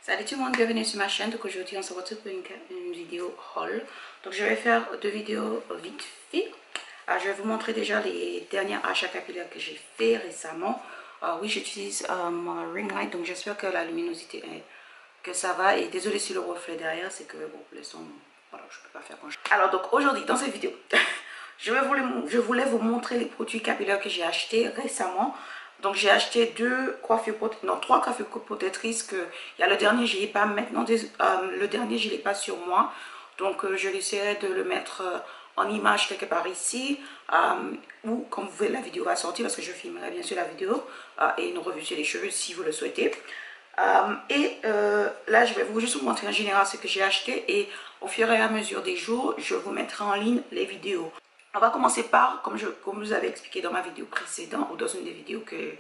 Salut tout le monde, bienvenue sur ma chaîne. Donc aujourd'hui on se retrouve pour une vidéo haul. Donc je vais faire deux vidéos vite fait. Je vais vous montrer déjà les derniers achats capillaires que j'ai fait récemment. Oui, j'utilise mon ring light, donc j'espère que la luminosité que ça va. Et désolé si le reflet derrière, c'est que bon, le son, voilà, je peux pas faire grand chose. Alors donc aujourd'hui dans cette vidéo, je voulais vous montrer les produits capillaires que j'ai achetés récemment. Donc j'ai acheté trois coiffures protectrices que il y a le dernier, je l'ai pas maintenant, le dernier je l'ai pas sur moi. Donc je essaierai de le mettre en image quelque part ici ou quand vous voyez la vidéo va sortir parce que je filmerai bien sûr la vidéo et une revue sur les cheveux si vous le souhaitez. Là je vais juste vous montrer en général ce que j'ai acheté et au fur et à mesure des jours je vous mettrai en ligne les vidéos. On va commencer par, comme je vous avais expliqué dans ma vidéo précédente ou dans une des vidéos que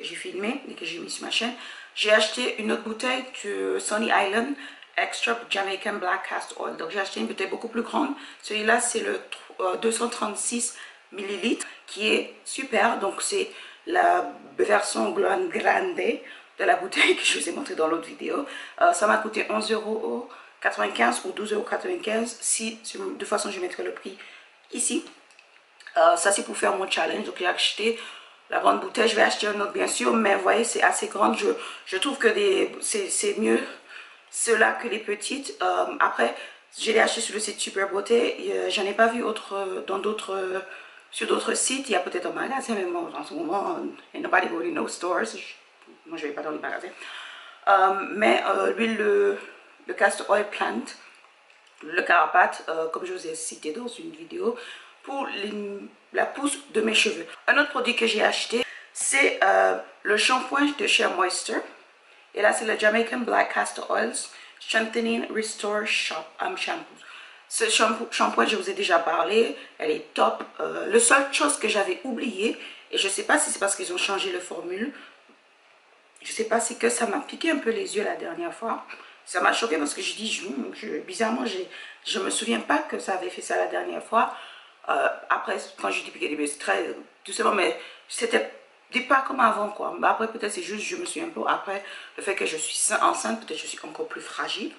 j'ai filmées et que j'ai mis sur ma chaîne, j'ai acheté une autre bouteille de Sunny Island Extra Jamaican Black Castor Oil. Donc j'ai acheté une bouteille beaucoup plus grande. Celui-là c'est le 236 ml qui est super. Donc c'est la version grande de la bouteille que je vous ai montré dans l'autre vidéo. Ça m'a coûté 11,95 € ou 12,95 € si de toute façon je mettrai le prix ici. Ça c'est pour faire mon challenge. Donc j'ai acheté la grande bouteille. Je vais acheter un autre bien sûr, mais vous voyez c'est assez grande. Je trouve que c'est mieux cela que les petites. Après je l'ai acheté sur le site Super Beauté. J'en ai pas vu sur d'autres sites. Il y a peut-être un magasin, mais moi en ce moment nobody really knows stores. Moi je vais pas dans les magasins. Mais l'huile le castor oil plant, le carapate, comme je vous ai cité dans une vidéo, pour la pousse de mes cheveux. Un autre produit que j'ai acheté, c'est le shampoing de Shea Moisture. Et là, c'est le Jamaican Black Castor Oils Strengthening Restore Shampoo. Ce shampoing, je vous ai déjà parlé, elle est top. La seule chose que j'avais oublié, et je ne sais pas si c'est parce qu'ils ont changé le formule, je ne sais pas si que ça m'a piqué un peu les yeux la dernière fois. Ça m'a choqué parce que je dis, bizarrement, je ne me souviens pas que ça avait fait ça la dernière fois. Après, quand j'ai dit piqué les yeux, c'est très doucement, mais c'était pas comme avant, quoi. Mais après, peut-être c'est juste, je me suis un peu, après, le fait que je suis enceinte, peut-être je suis encore plus fragile.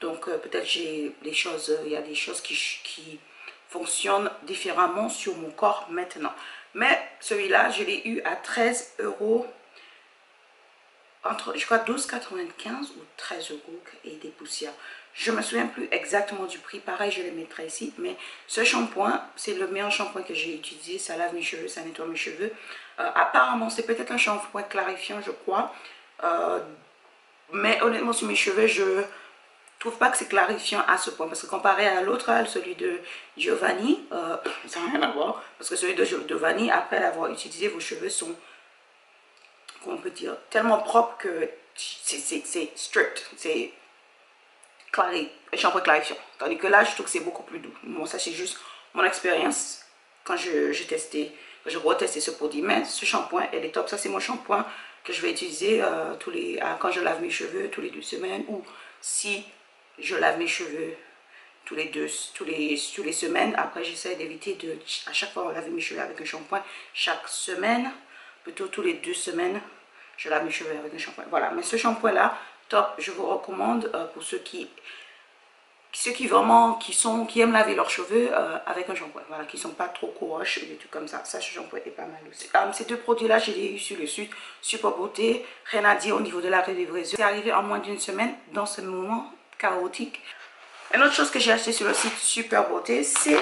Donc, peut-être il y a des choses qui fonctionnent différemment sur mon corps maintenant. Mais celui-là, je l'ai eu à 13 €. Entre, je crois, 12,95 ou 13 € et des poussières. Je ne me souviens plus exactement du prix. Pareil, je le mettrai ici. Mais ce shampoing, c'est le meilleur shampoing que j'ai utilisé. Ça lave mes cheveux, ça nettoie mes cheveux. Apparemment, c'est peut-être un shampoing clarifiant, je crois. Mais honnêtement, sur mes cheveux, je trouve pas que c'est clarifiant à ce point. Parce que comparé à l'autre, celui de Giovanni, ça n'a rien à voir. Parce que celui de Giovanni, après l'avoir utilisé, vos cheveux sont, on peut dire, tellement propre que c'est strict, c'est un shampoing clarifiant. Tandis que là, je trouve que c'est beaucoup plus doux. Bon, ça c'est juste mon expérience quand j'ai retesté ce produit. Mais ce shampoing, elle est top. Ça c'est mon shampoing que je vais utiliser quand je lave mes cheveux tous les 2 semaines ou si je lave mes cheveux tous les semaines. Après, j'essaie d'éviter de à chaque fois laver mes cheveux avec un shampoing chaque semaine. Plutôt tous les 2 semaines, je lave mes cheveux avec un shampoing. Voilà, mais ce shampoing là, top, je vous recommande pour ceux qui aiment laver leurs cheveux avec un shampoing. Voilà, qui sont pas trop courroches et des trucs comme ça. Ça, ce shampoing est pas mal aussi. Ces deux produits là, je les ai eu sur le site Super Beauté. Rien à dire au niveau de la livraison. C'est arrivé en moins d'une semaine dans ce moment chaotique. Une autre chose que j'ai acheté sur le site Super Beauté, c'est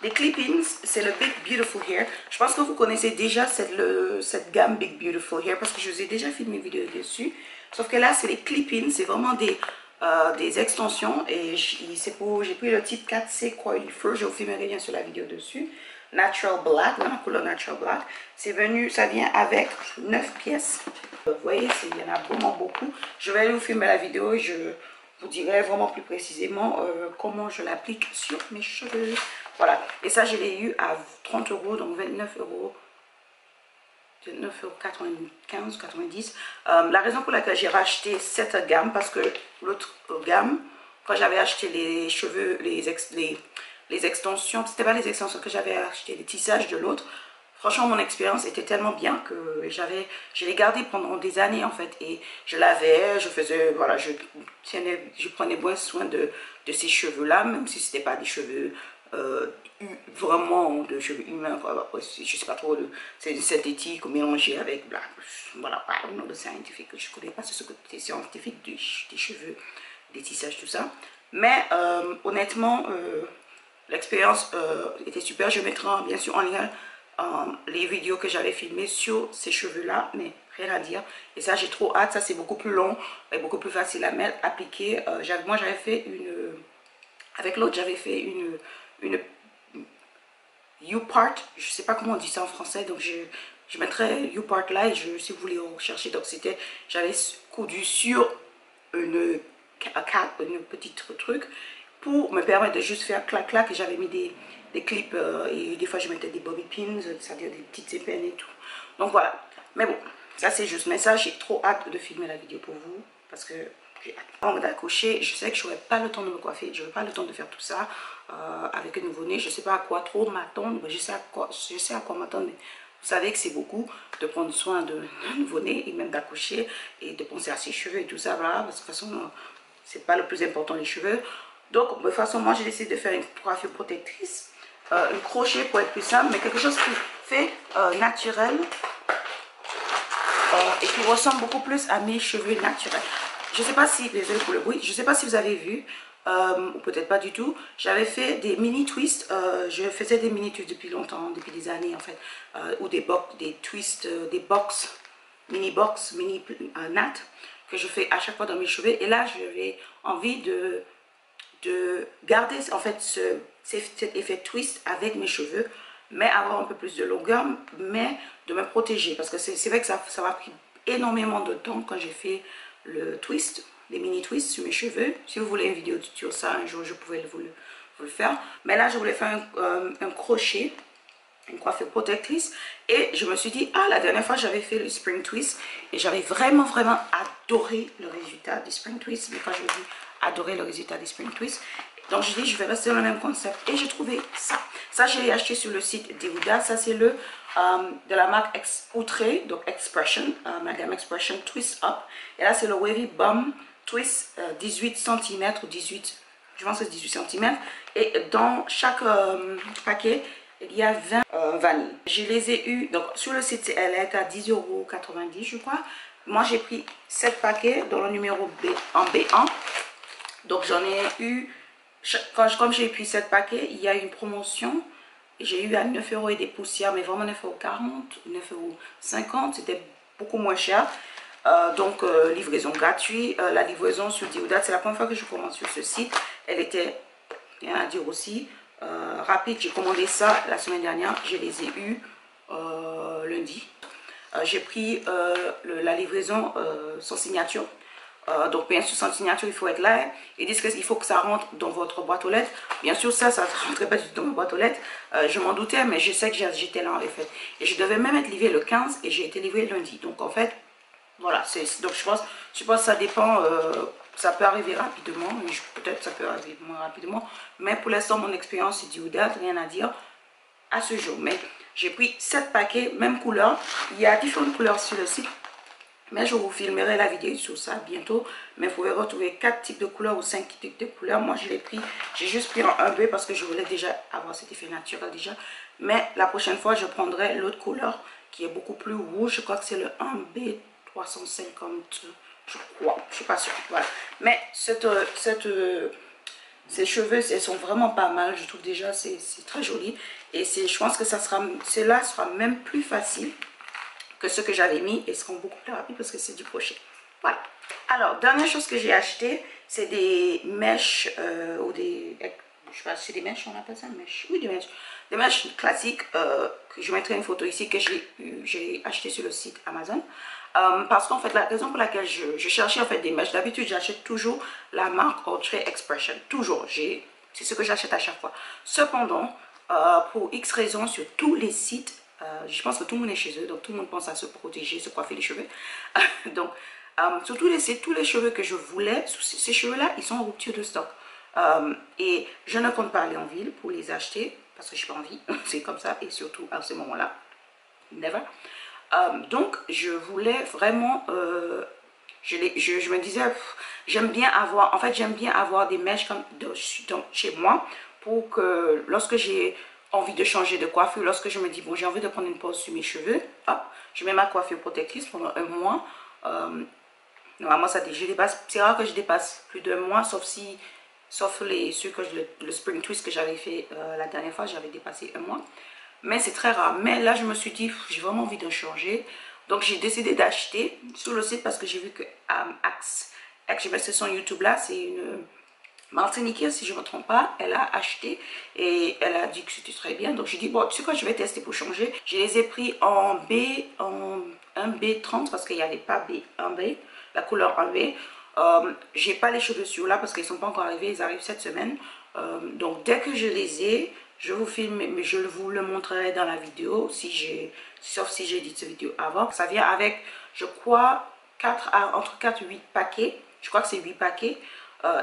les clip-ins, c'est le Big Beautiful Hair. Je pense que vous connaissez déjà cette gamme Big Beautiful Hair parce que je vous ai déjà filmé une vidéo dessus. Sauf que là, c'est les clip-ins, c'est vraiment des extensions. Et j'ai pris le type 4C Coily Fur. Je vous filmerai bien sur la vidéo dessus. Natural Black, la couleur Natural Black. Ça vient avec 9 pièces. Vous voyez, il y en a vraiment beaucoup. Je vais aller vous filmer la vidéo et je vous dirai vraiment plus précisément comment je l'applique sur mes cheveux. Voilà, et ça je l'ai eu à 30 €, donc 29 €, 29,95 € 90. La raison pour laquelle j'ai racheté cette gamme, parce que l'autre gamme, quand j'avais acheté les cheveux, les extensions, c'était pas les extensions que j'avais acheté, les tissages de l'autre, franchement, mon expérience était tellement bien que je l'ai gardé pendant des années en fait. Et je lavais, je faisais, voilà, je prenais bien soin de ces cheveux-là, même si ce n'était pas des cheveux vraiment de cheveux humains. Après, je sais pas trop, c'est synthétique ou mélangé avec, voilà, pas le nom de scientifique, je ne connais pas ce côté scientifique des cheveux, des tissages, tout ça. Mais honnêtement, l'expérience était super. Je mettrai bien sûr en lien les vidéos que j'avais filmées sur ces cheveux-là, mais rien à dire. Et ça, j'ai trop hâte. Ça, c'est beaucoup plus long et beaucoup plus facile à mettre, appliquer. Moi, j'avais fait avec l'autre, j'avais fait une U-part. Je sais pas comment on dit ça en français, donc je mettrai U-part là, et si vous voulez rechercher. Donc, j'avais coudu sur une petite truc pour me permettre de juste faire clac-clac, et j'avais mis des clips et des fois je mettais des bobby pins, c'est-à-dire des petites épines et tout. Donc voilà, mais bon, ça c'est juste. Mais ça, j'ai trop hâte de filmer la vidéo pour vous parce que j'ai hâte. Avant d'accoucher, je sais que je n'aurai pas le temps de me coiffer, je n'aurai pas le temps de faire tout ça avec un nouveau-né. Je ne sais pas à quoi trop m'attendre, mais je sais à quoi m'attendre. Vous savez que c'est beaucoup de prendre soin d'un nouveau-né et même d'accoucher et de penser à ses cheveux et tout ça, voilà, parce que de toute façon, c'est pas le plus important, les cheveux. Donc, de toute façon, moi, j'ai décidé de faire une coiffure protectrice, un crochet pour être plus simple, mais quelque chose qui fait naturel et qui ressemble beaucoup plus à mes cheveux naturels. Je sais pas si, désolé pour le bruit, je sais pas si vous avez vu, ou peut-être pas du tout, j'avais fait des mini twists, je faisais des mini twists depuis longtemps, depuis des années en fait, ou des twists, des box, mini nat, que je fais à chaque fois dans mes cheveux. Et là, j'avais envie de garder en fait cet effet twist avec mes cheveux, mais avoir un peu plus de longueur, mais de me protéger, parce que c'est vrai que ça m'a pris énormément de temps quand j'ai fait le twist, les mini twists sur mes cheveux. Si vous voulez une vidéo sur ça un jour, je pouvais vous le faire, mais là je voulais faire un crochet, une coiffure protectrice. Et je me suis dit, ah, la dernière fois j'avais fait le spring twist et j'avais vraiment adoré le résultat du spring twist. Mais quand je dis adorer le résultat du spring twist, donc je dis je vais rester dans le même concept, et j'ai trouvé ça je l'ai acheté sur le site d'Euda. Ça c'est le de la marque Outré, donc Expression, ma gamme Expression Twist Up. Et là c'est le Wavy Bum Twist 18 cm ou 18, je pense que c'est 18 cm. Et dans chaque paquet il y a 20 vanilles. Je les ai eu, donc sur le site elle est à 10,90 € je crois. Moi j'ai pris 7 paquets dans le numéro B en B1. Donc j'en ai eu, comme j'ai pris 7 paquets, il y a une promotion. J'ai eu à 9 € et des poussières, mais vraiment 9,40 €, 9,50 €, c'était beaucoup moins cher. Donc livraison gratuite, la livraison sur Deodate, c'est la première fois que je commande sur ce site. Elle était, rien à dire aussi, rapide. J'ai commandé ça la semaine dernière, je les ai eus lundi. J'ai pris la livraison sans signature. Donc bien sûr sans signature, il faut être là. Ils disent qu'il faut que ça rentre dans votre boîte aux lettres. Bien sûr ça ne rentrait pas du tout dans ma boîte aux lettres. Je m'en doutais, mais je sais que j'étais là en effet. Et je devais même être livrée le 15 et j'ai été livrée lundi. Donc en fait, voilà. Donc je pense que ça dépend. Ça peut arriver rapidement, peut-être ça peut arriver moins rapidement. Mais pour l'instant, mon expérience c'est Deodate, rien à dire à ce jour. Mais j'ai pris 7 paquets, même couleur. Il y a différentes couleurs sur le site. Mais je vous filmerai la vidéo sur ça bientôt. Mais vous pouvez retrouver 4 types de couleurs ou 5 types de couleurs. Moi, je l'ai pris. J'ai juste pris un B parce que je voulais déjà avoir cet effet naturel déjà. Mais la prochaine fois, je prendrai l'autre couleur qui est beaucoup plus rouge. Je crois que c'est le 1B 350. Je crois. Je suis pas sûre. Voilà. Mais ces cheveux, elles sont vraiment pas mal. Je trouve déjà, c'est très joli. Et je pense que cela sera même plus facile que ce que j'avais mis, et seront beaucoup plus rapides parce que c'est du crochet. Voilà. Alors, dernière chose que j'ai acheté, c'est des mèches ou des, je sais pas si c'est des mèches, on appelle ça mèches. Oui, des mèches classiques que je mettrai une photo ici, que j'ai acheté sur le site Amazon. Parce qu'en fait, la raison pour laquelle je cherchais en fait des mèches, d'habitude j'achète toujours la marque Outré Expression, toujours. C'est ce que j'achète à chaque fois. Cependant, pour X raisons, sur tous les sites, je pense que tout le monde est chez eux, donc tout le monde pense à se protéger, se coiffer les cheveux. Donc, sur tous les sites, tous les cheveux que je voulais, ces cheveux-là, ils sont en rupture de stock. Et je ne compte pas aller en ville pour les acheter, parce que je n'ai pas envie, c'est comme ça, et surtout à ce moment-là. never. Donc je voulais vraiment, je me disais, j'aime bien avoir, en fait j'aime bien avoir des mèches comme chez moi, pour que lorsque j'ai envie de changer de coiffure, lorsque je me dis bon j'ai envie de prendre une pause sur mes cheveux, hop, je mets ma coiffure protectrice pendant un mois. Normalement je dépasse, c'est rare que je dépasse plus d'un mois, sauf ceux que le spring twist que j'avais fait la dernière fois, j'avais dépassé un mois. Mais c'est très rare. Mais là, je me suis dit, j'ai vraiment envie de changer. Donc, j'ai décidé d'acheter sur le site parce que j'ai vu que Axe, je mets son YouTube là, c'est une Martiniquaise, si je ne me trompe pas. Elle a acheté et elle a dit que c'était très bien. Donc, j'ai dit, bon, tu sais quoi, je vais tester pour changer. Je les ai pris en en 1B30 parce qu'il n'y avait pas B1B, la couleur 1B. J'ai pas les cheveux sur là parce qu'ils ne sont pas encore arrivés, ils arrivent cette semaine. Donc, dès que je les ai, je vous filme, mais je vous le montrerai dans la vidéo, sauf si j'ai dit cette vidéo avant. Ça vient avec, je crois, entre 4 et 8 paquets. Je crois que c'est 8 paquets.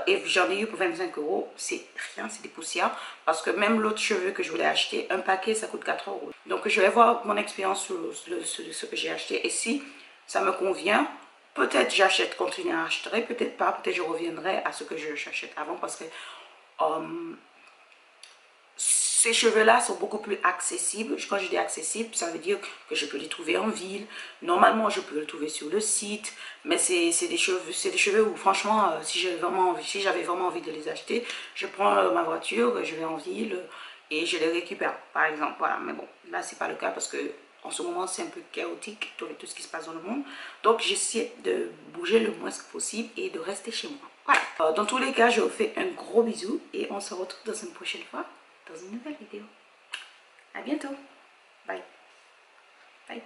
Et j'en ai eu pour 25 €. C'est rien, c'est des poussières. Parce que même l'autre cheveu que je voulais acheter, un paquet, ça coûte 4 €. Donc, je vais voir mon expérience sur ce que j'ai acheté. Et si ça me convient, peut-être j'achète, continuer à acheter. Peut-être pas, peut-être je reviendrai à ce que j'achète avant. Parce que ces cheveux-là sont beaucoup plus accessibles. Quand je dis accessible, ça veut dire que je peux les trouver en ville. Normalement, je peux les trouver sur le site. Mais c'est des cheveux où, franchement, si j'avais vraiment envie de les acheter, je prends ma voiture, je vais en ville et je les récupère, par exemple. Voilà, mais bon, là, c'est pas le cas parce que en ce moment, c'est un peu chaotique, tout ce qui se passe dans le monde. Donc, j'essaie de bouger le moins possible et de rester chez moi. Voilà. Dans tous les cas, je vous fais un gros bisou et on se retrouve dans une prochaine fois dans une nouvelle vidéo. À bientôt. Bye. Bye.